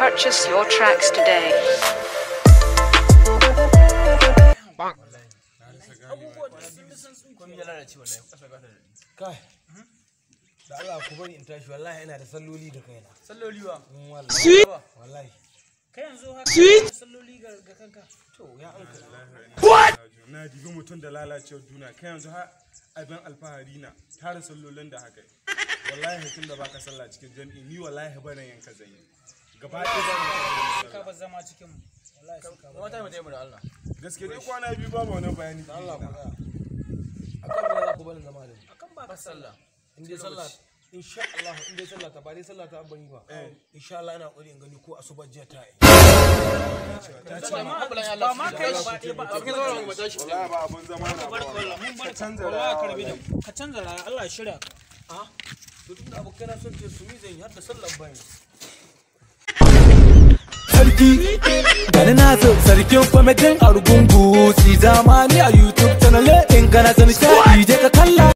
Purchase your tracks today. Kai, da Allah ku bari in tashi wallahi ina da salloli da kaina. Salloli wa? Wallahi. Kai yanzu haka salloli ga kanka. To ya anka. What? Na dibi mutum da lalacewar duniya kai yanzu har abin alfahari na tare sallolin da haka. Wallahi tun da baka sallah cikin jami'i ni wallahi bana yanka zan yi. Gaba ɗaya ka ba zama cikin mu. Wallahi sai ka. Wata mu da Allah. Gaske dai kwana biyu babu wani bayani. Allah ku tsaya. Akan me za ku bani zama da ni? Akan ba ka sallah. In dai sallah insha Allah in dai sallah ta ba dai sallah ta bani ba. Insha Allah ina kokari in gani ko asubar jiya ta yi. Ba ma kai ba ɗaya ba. Wallahi ba abun zama na ba. Ka canza raya. Ka canza raya Allah ya shirya ka. Ah? To tun da abokai na son ce su mi zan yi har da sallar bani. Sarki gani NAZIR sarkin Comedyn Argungu Cxamani a YouTube channel in kana san shi je ka kalla